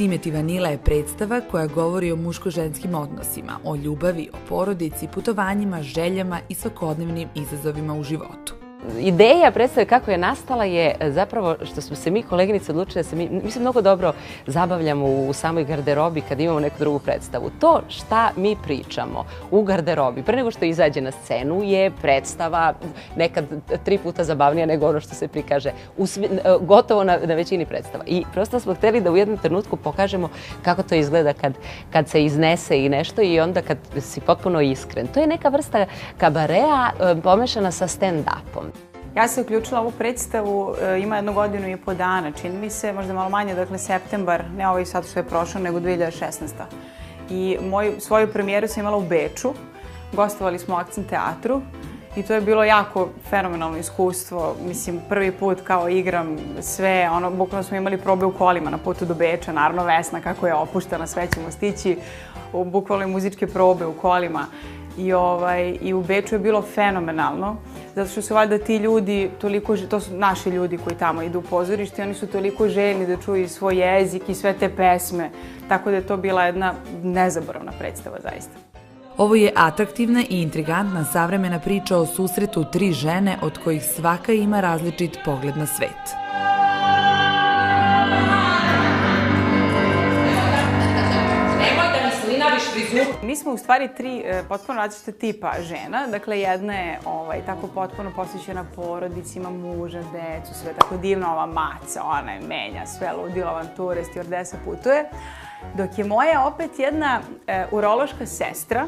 Cimet i Vanila je predstava koja govori o muško-ženskim odnosima, o ljubavi, o porodici, putovanjima, željama i svakodnevnim izazovima u životu. Ideja predstave kako je nastala je zapravo što smo se mi koleginice odlučili da se mi se mnogo dobro zabavljamo u samoj garderobi kad imamo neku drugu predstavu. To šta mi pričamo u garderobi pre nego što izađe na scenu je predstava nekad 3 puta zabavnija nego ono što se prikaže gotovo na većini predstava. I prosto smo hteli da u jednom trenutku pokažemo kako to izgleda kad se iznese i nešto i onda kad si potpuno iskren. To je neka vrsta kabarea pomešana sa stand-upom. Ja se uključila u ovu predstavu, ima 1 godinu i po dana, čini mi se, možda malo manje, dakle septembar, ne ovaj sad što je prošao, nego 2016. I svoju premijeru sam imala u Beču, gostovali smo u Akcent teatru i to je bilo jako fenomenalno iskustvo. Mislim, prvi put kao igram sve, bukvalno smo imali probe u kolima na putu do Beča, naravno Vesna kako je opuštena, sve ćemo stići, bukvalno i muzičke probe u kolima. I u Beču je bilo fenomenalno, zato što su valjda ti ljudi toliko, to su naši ljudi koji tamo idu u pozorište i oni su toliko željni da čuju svoj jezik i sve te pesme, tako da je to bila jedna nezaboravna predstava zaista. Ovo je atraktivna i intrigantna savremena priča o susretu 3 žene od kojih svaka ima različit pogled na svet. Mi smo u stvari 3 potpuno različite tipa žena. Dakle, jedna je tako potpuno posvećena porodici, ima muža, decu, sve tako divno, ova maca, ona je menja, sve ludila, avanture, stjordesa putuje. Dok je moja opet jedna urološka sestra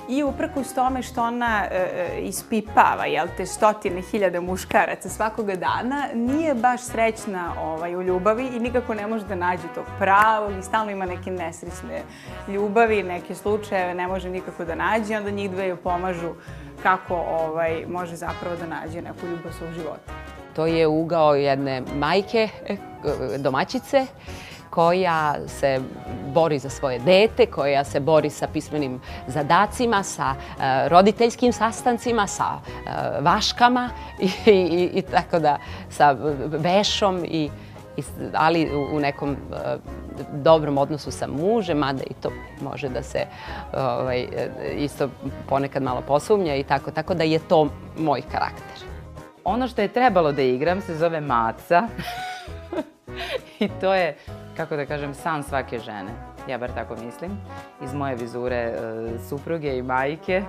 i uprkos tome što ona ispipava, stotine hiljada muškaraca svakoga dana, nije baš srećna u ljubavi i nikako ne može da nađe tog pravog i stalno ima neke nesrećne ljubavi, neke slučajeve ne može nikako da nađe, onda njih dve joj pomažu kako može zapravo da nađe neku ljubav svog života. To je ugao jedne majke, domaćice, koja se bori za svoje dete, koja se bori sa pismenim zadacima, sa roditeljskim sastancima, sa vaškama i tako da, sa vešom, ali u nekom dobrom odnosu sa mužem, mada i to može da se isto ponekad malo posumnja i tako da je to moj karakter. Ono što je trebalo da igram se zove Maca i to je, kako da kažem, san svake žene. Ja bar tako mislim. Iz moje vizure supruge i majke.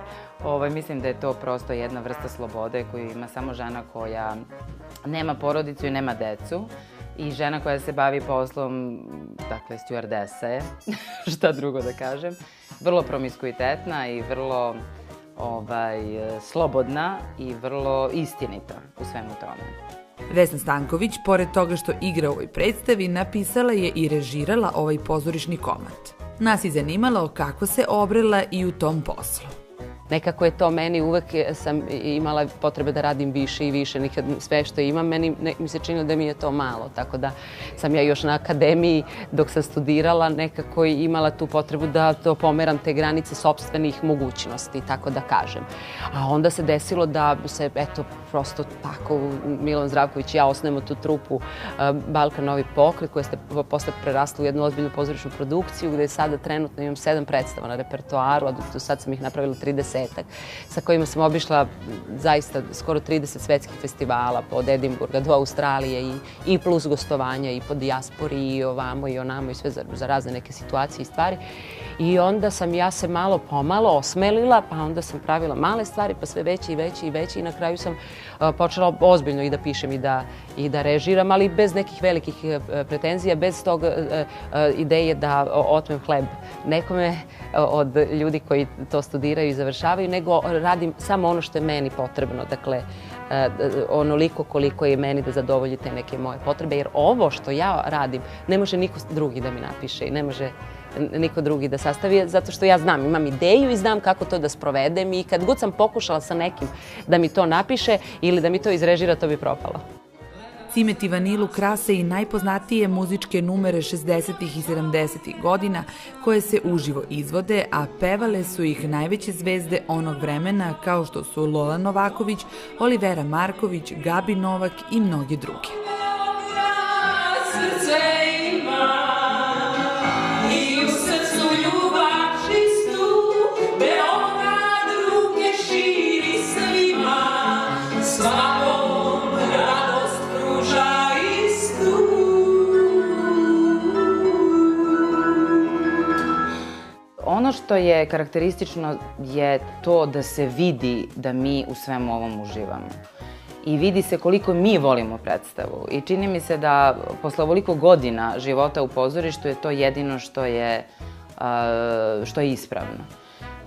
Mislim da je to prosto jedna vrsta slobode koju ima samo žena koja nema porodicu i nema decu. I žena koja se bavi poslom, dakle, stjuardesa je, šta drugo da kažem. Vrlo promiskuitetna i vrlo slobodna i vrlo istinita u svemu tome. Vesna Stanković, pored toga što igra u ovoj predstavi, napisala je i režirala ovaj pozorišni komad. Nas je zanimalo kako se obrela i u tom poslu. Nekako je to meni, uvek sam imala potrebe da radim više i više. Nikad sve što imam, mi se činilo da mi je to malo. Tako da sam ja još na akademiji, dok sam studirala, nekako imala tu potrebu da to pomeram te granice sopstvenih mogućnosti, tako da kažem. A onda se desilo da se, eto, prosto tako, Milan Zdravković i ja osnujemo tu trupu Balkan Novi pokret, koja ste posle prerasla u jednu ozbiljnu pozorišnu produkciju, gde sada trenutno imam 7 predstava na repertoaru, a do sad sam ih napravila 30, sa kojima sam obišla zaista skoro 30 svetskih festivala, od Edimburga do Australije i plus gostovanja i po dijaspori i ovamo i onamo i sve za razne neke situacije i stvari. I onda sam ja se malo pomalo osmelila, pa onda sam pravila male stvari, pa sve veće i veće i veće i na kraju sam počela ozbiljno i da pišem i da režiram, ali bez nekih velikih pretenzija, bez tog ideje da otmem hleb nekome od ljudi koji to studiraju i završavaju, nego radim samo ono što je meni potrebno, dakle, onoliko koliko je meni da zadovolji te neke moje potrebe, jer ovo što ja radim ne može niko drugi da mi napiše i ne može niko drugi da sastavi, zato što ja znam, imam ideju i znam kako to da sprovedem i kad god sam pokušala sa nekim da mi to napiše ili da mi to izrežira, to bi propalo. Cimet i Vanilu krase i najpoznatije muzičke numere 60. i 70. godina koje se uživo izvode, a pevale su ih najveće zvezde onog vremena kao što su Lola Novaković, Olivera Marković, Gabi Novak i mnogi drugi. svakom radost pruža istu. Ono što je karakteristično je to da se vidi da mi u svemu ovom uživamo. I vidi se koliko mi volimo predstavu. I čini mi se da posle ovoliko godina života u pozorištu je to jedino što je ispravno.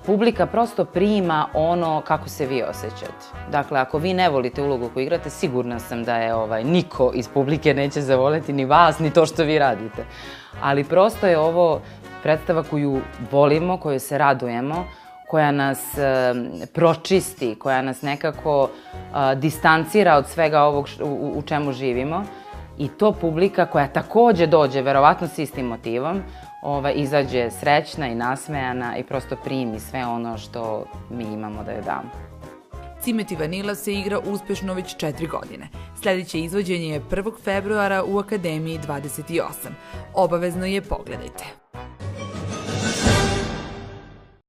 Publika prosto prima ono kako se vi osjećate. Dakle, ako vi ne volite ulogu koju igrate, sigurna sam da je niko iz publike neće zavoleti ni vas, ni to što vi radite. Ali prosto je ovo predstava koju volimo, koju se radujemo, koja nas pročisti, koja nas nekako distancira od svega ovog u čemu živimo. I to publika koja takođe dođe, verovatno s istim motivom, izađe srećna i nasmejana i prosto primi sve ono što mi imamo da joj damo. Cimet i vanila se igra uspešno već 4 godine. Sljedeće izvođenje je 1. februara u Akademiji 28. Obavezno je pogledajte.